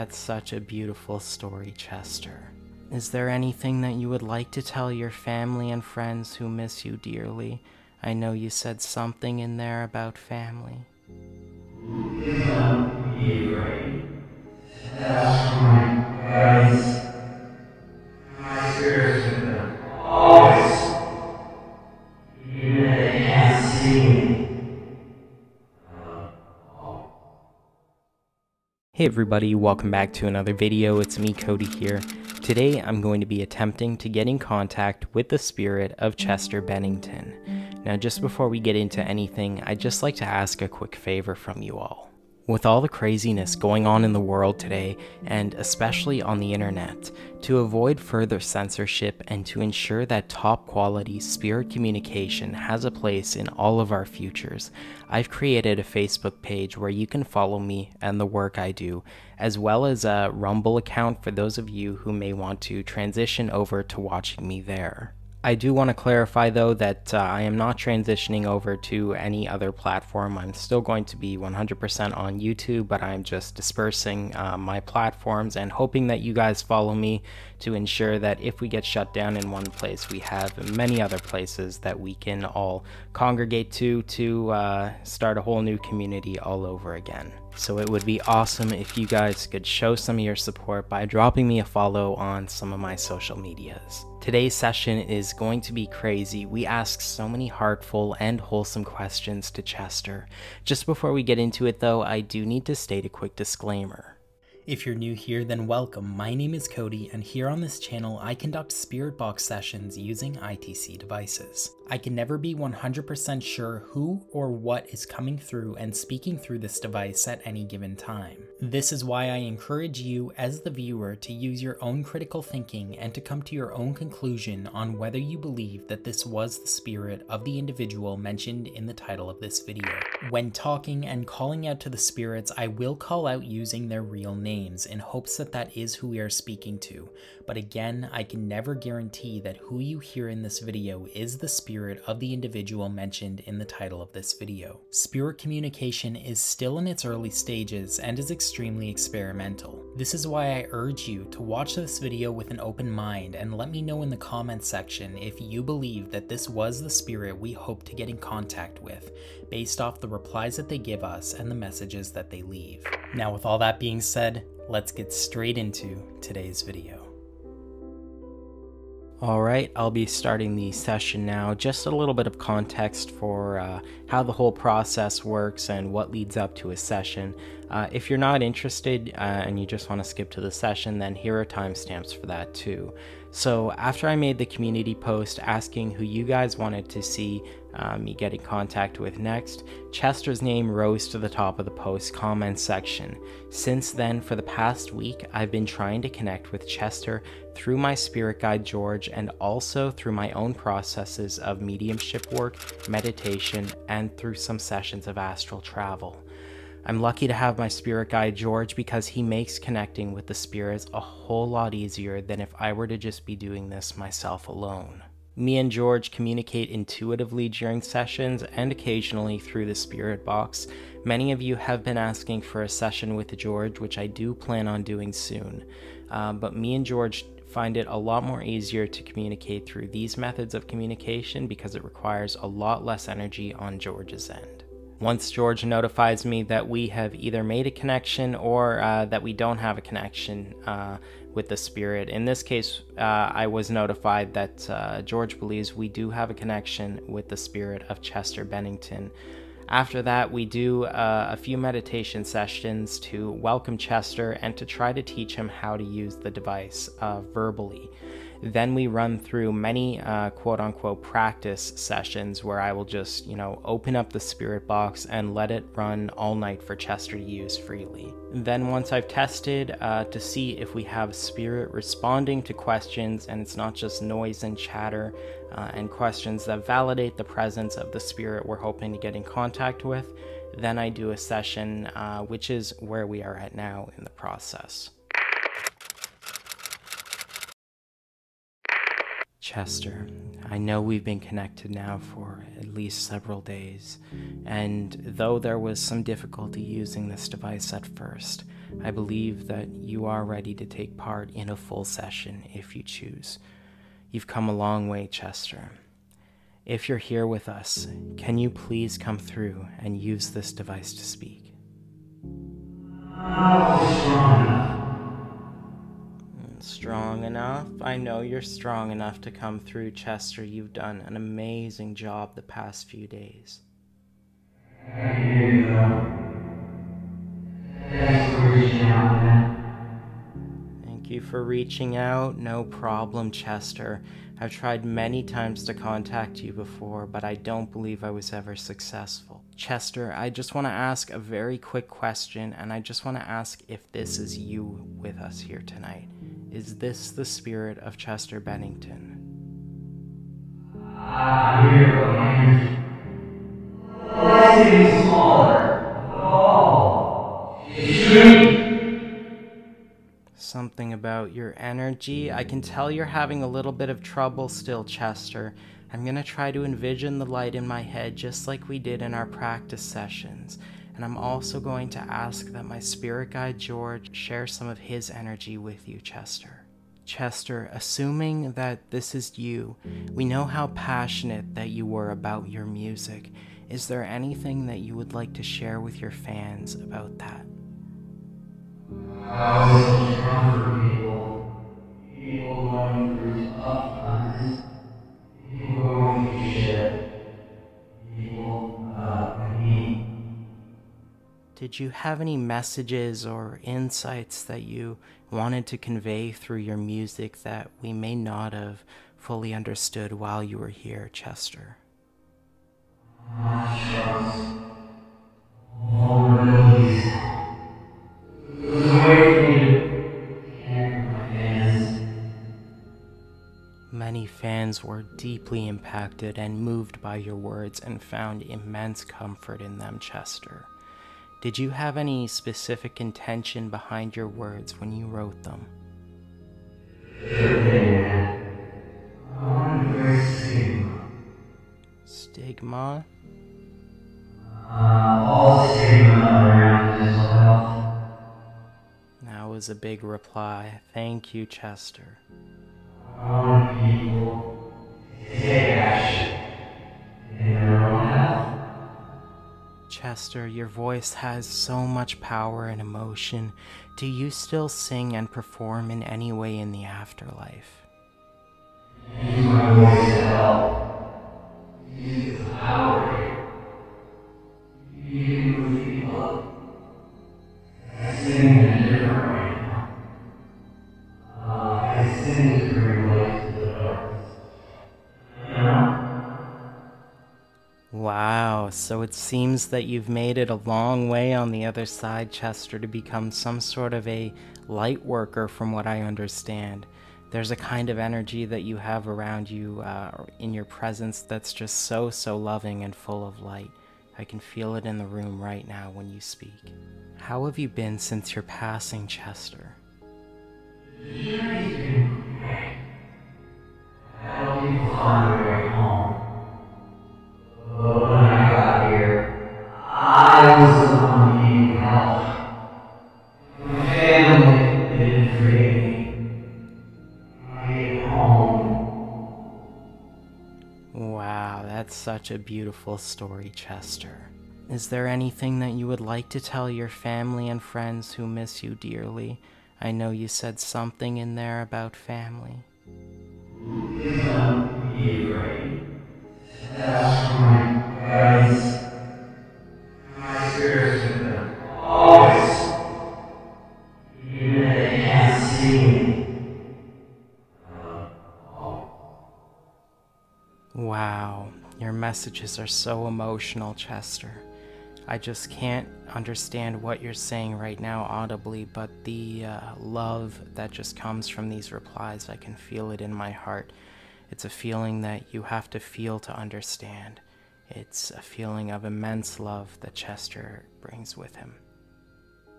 That's such a beautiful story, Chester. Is there anything that you would like to tell your family and friends who miss you dearly? I know you said something in there about family. Hey everybody, welcome back to another video. It's me, Cody here. Today I'm going to be attempting to get in contact with the spirit of Chester Bennington. Now just before we get into anything, I'd just like to ask a quick favor from you all. With all the craziness going on in the world today, and especially on the internet, to avoid further censorship and to ensure that top quality spirit communication has a place in all of our futures, I've created a Facebook page where you can follow me and the work I do, as well as a Rumble account for those of you who may want to transition over to watching me there. I do want to clarify though that I am not transitioning over to any other platform. I'm still going to be 100% on YouTube, but I'm just dispersing my platforms and hoping that you guys follow me to ensure that if we get shut down in one place, we have many other places that we can all congregate to start a whole new community all over again. So it would be awesome if you guys could show some of your support by dropping me a follow on some of my social medias. Today's session is going to be crazy. We asked so many heartful and wholesome questions to Chester. Just before we get into it though, I do need to state a quick disclaimer. If you're new here, then welcome. My name is Cody, and here on this channel, I conduct spirit box sessions using ITC devices. I can never be 100% sure who or what is coming through and speaking through this device at any given time. This is why I encourage you as the viewer to use your own critical thinking and to come to your own conclusion on whether you believe that this was the spirit of the individual mentioned in the title of this video. When talking and calling out to the spirits, I will call out using their real names in hopes that that is who we are speaking to, but again, I can never guarantee that who you hear in this video is the spirit of the individual mentioned in the title of this video. Spirit communication is still in its early stages and is extremely experimental. This is why I urge you to watch this video with an open mind and let me know in the comments section if you believe that this was the spirit we hope to get in contact with, based off the replies that they give us and the messages that they leave. Now with all that being said, let's get straight into today's video. Alright, I'll be starting the session now. Just a little bit of context for how the whole process works and what leads up to a session. If you're not interested and you just want to skip to the session, then here are timestamps for that too. So after I made the community post asking who you guys wanted to see me get in contact with next, Chester's name rose to the top of the post comment section. Since then, for the past week, I've been trying to connect with Chester through my spirit guide George and also through my own processes of mediumship work, meditation, and through some sessions of astral travel. I'm lucky to have my spirit guide George because he makes connecting with the spirits a whole lot easier than if I were to just be doing this myself alone. Me and George communicate intuitively during sessions and occasionally through the spirit box. Many of you have been asking for a session with George, which I do plan on doing soon. But me and George find it a lot more easier to communicate through these methods of communication because it requires a lot less energy on George's end. Once George notifies me that we have either made a connection or that we don't have a connection with the spirit. In this case, I was notified that George believes we do have a connection with the spirit of Chester Bennington. After that, we do a few meditation sessions to welcome Chester and to try to teach him how to use the device verbally. Then we run through many quote-unquote practice sessions where I will just, open up the spirit box and let it run all night for Chester to use freely. Then once I've tested to see if we have spirit responding to questions and it's not just noise and chatter and questions that validate the presence of the spirit we're hoping to get in contact with, then I do a session, which is where we are at now in the process. Chester, I know we've been connected now for at least several days, and though there was some difficulty using this device at first, I believe that you are ready to take part in a full session if you choose. You've come a long way, Chester. If you're here with us, can you please come through and use this device to speak? Strong enough? I know you're strong enough to come through, Chester. You've done an amazing job the past few days. Thanks for reaching out, man. Thank you for reaching out. No problem, Chester. I've tried many times to contact you before, but I don't believe I was ever successful. Chester, I just want to ask a very quick question, and I just want to ask if this is you with us here tonight. Is this the spirit of Chester Bennington? I hear what my Why is it smaller? Oh, Something about your energy. I can tell you're having a little bit of trouble still, Chester. I'm going to try to envision the light in my head just like we did in our practice sessions. And I'm also going to ask that my spirit guide George share some of his energy with you, Chester. Chester, assuming that this is you, we know how passionate that you were about your music. Is there anything that you would like to share with your fans about that? I was comfort people going through tough times, people going through shit, people like me. Did you have any messages or insights that you wanted to convey through your music that we may not have fully understood while you were here, Chester? I trust vulnerabilities. It was a way for me to care for my fans. Many fans were deeply impacted and moved by your words and found immense comfort in them, Chester. Did you have any specific intention behind your words when you wrote them? I wanted to break stigma. Stigma? All stigma around mental health. That was a big reply. Thank you, Chester. I want people to take action in their own health. Chester, your voice has so much power and emotion. Do you still sing and perform in any way in the afterlife? Use my voice to help. Use the power. You with people. I sing in a different way now. I sing to bring light to the darkness. You know? Wow, so it seems that you've made it a long way on the other side, Chester, to become some sort of a light worker from what I understand. There's a kind of energy that you have around you in your presence that's just so loving and full of light. I can feel it in the room right now when you speak. How have you been since your passing, Chester? The journey's been great. Help people find their way home. But when I got here, I was the one needing help. My family didn't forget me. I came home. Wow, that's such a beautiful story, Chester. Is there anything that you would like to tell your family and friends who miss you dearly? I know you said something in there about family. Please don't be afraid. That's my guidance. My spirit's with them. Always. Even if they can't see me. Wow, your messages are so emotional, Chester. I just can't understand what you're saying right now audibly, but the love that just comes from these replies, I can feel it in my heart. It's a feeling that you have to feel to understand. It's a feeling of immense love that Chester brings with him.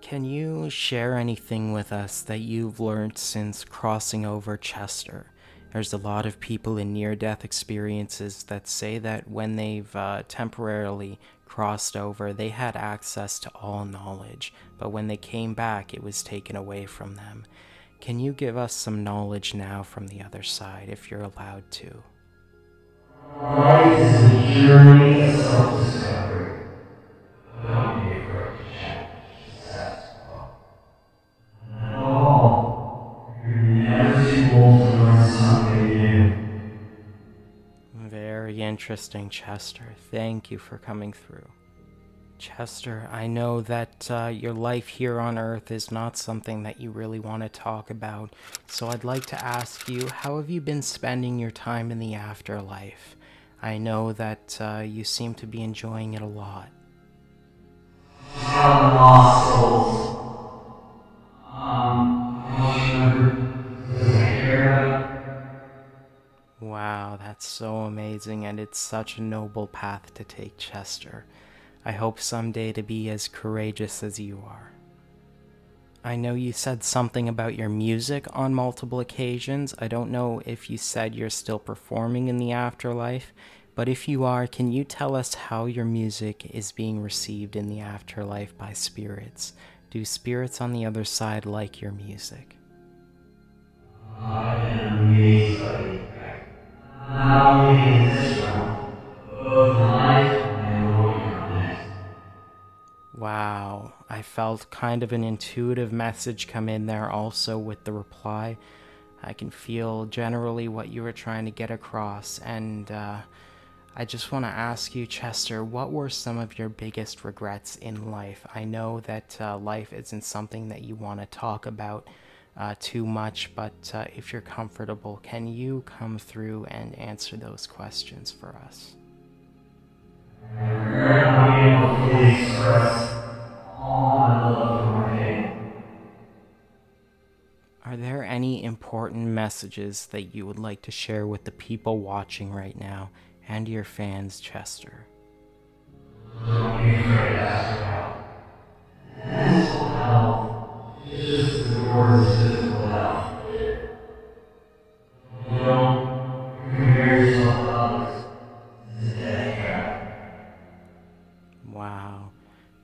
Can you share anything with us that you've learned since crossing over Chester? There's a lot of people in near-death experiences that say that when they've temporarily crossed over, they had access to all knowledge, but when they came back, it was taken away from them. Can you give us some knowledge now from the other side, if you're allowed to? Life is a journey of self-discovery. Don't be afraid to challenge the status quo. At all, you're never too old to learn something new. Very interesting, Chester. Thank you for coming through. Chester, I know that your life here on Earth is not something that you really want to talk about, so I'd like to ask you, how have you been spending your time in the afterlife? I know that you seem to be enjoying it a lot. How lost souls. Wow, that's so amazing, and it's such a noble path to take, Chester. I hope someday to be as courageous as you are. I know you said something about your music on multiple occasions. I don't know if you said you're still performing in the afterlife, but if you are, can you tell us how your music is being received in the afterlife by spirits? Do spirits on the other side like your music? I am amazed by the impact, not only in this realm, but in life and going on next. Wow, I felt kind of an intuitive message come in there also with the reply. I can feel generally what you were trying to get across, and I just want to ask you, Chester, what were some of your biggest regrets in life? I know that life isn't something that you want to talk about too much, but if you're comfortable, can you come through and answer those questions for us? I regret not being able to fully express all my love for my family. Are there any important messages that you would like to share with the people watching right now and your fans, Chester? Don't be afraid to ask for help. Mental health is just as important as physical health. Don't compare yourself to others. It's a death trap. Wow,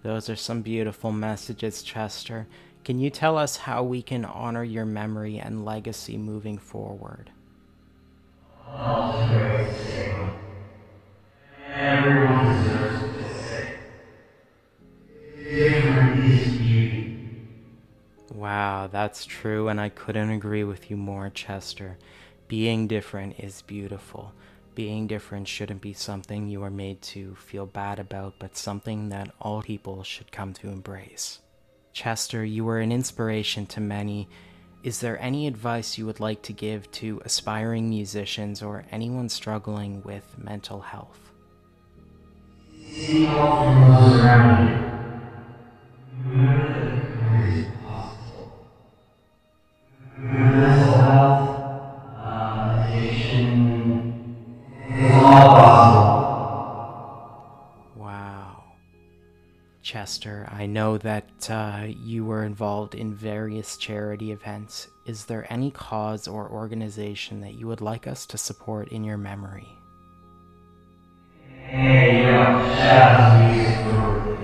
those are some beautiful messages, Chester. Can you tell us how we can honor your memory and legacy moving forward? Health is great to stay with. Everyone deserves to feel safe. Different is beauty. Wow, that's true, and I couldn't agree with you more, Chester. Being different is beautiful. Being different shouldn't be something you are made to feel bad about, but something that all people should come to embrace. Chester, you were an inspiration to many. Is there any advice you would like to give to aspiring musicians or anyone struggling with mental health? Seek help from those around you. Remember that recovery is possible. Mental health, addiction, it's all possible. Wow. Chester, I know that you were involved in various charity events. Is there any cause or organization that you would like us to support in your memory? Hey, jazz music normally.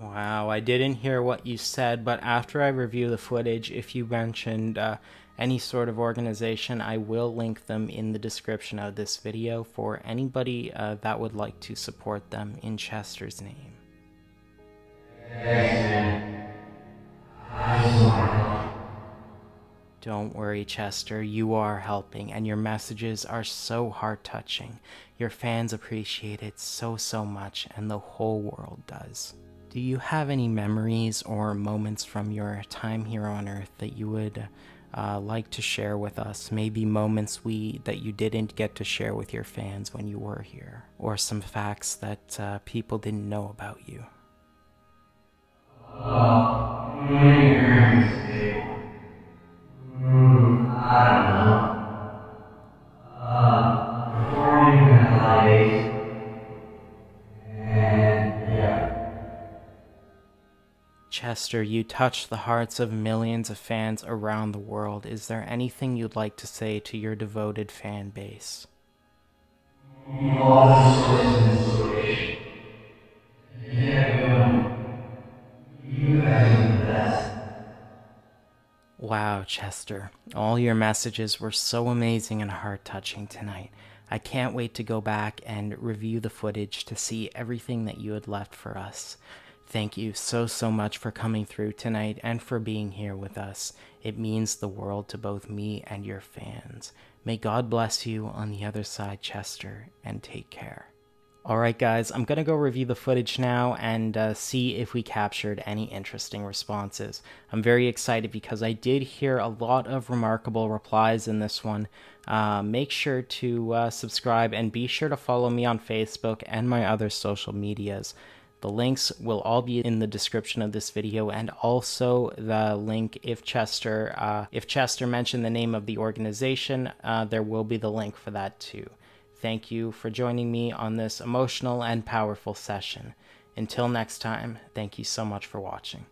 Wow, I didn't hear what you said, but after I review the footage, if you mentioned any sort of organization, I will link them in the description of this video for anybody that would like to support them in Chester's name. Thanks, man. I just want to help. Don't worry, Chester, you are helping, and your messages are so heart-touching. Your fans appreciate it so much, and the whole world does. Do you have any memories or moments from your time here on Earth that you would like to share with us? Maybe moments that you didn't get to share with your fans when you were here, or some facts that people didn't know about you. Many parents do. I don't know. Performing at life. And yeah. Chester, you touch the hearts of millions of fans around the world. Is there anything you'd like to say to your devoted fan base? You are the source of inspiration. And everyone, you guys are the best. Wow, Chester, all your messages were so amazing and heart-touching tonight. I can't wait to go back and review the footage to see everything that you had left for us. Thank you so much for coming through tonight and for being here with us. It means the world to both me and your fans. May God bless you on the other side, Chester, and take care. Alright guys, I'm going to go review the footage now and see if we captured any interesting responses. I'm very excited because I did hear a lot of remarkable replies in this one. Make sure to subscribe and be sure to follow me on Facebook and my other social medias. The links will all be in the description of this video, and also the link if Chester mentioned the name of the organization, there will be the link for that too. Thank you for joining me on this emotional and powerful session. Until next time, thank you so much for watching.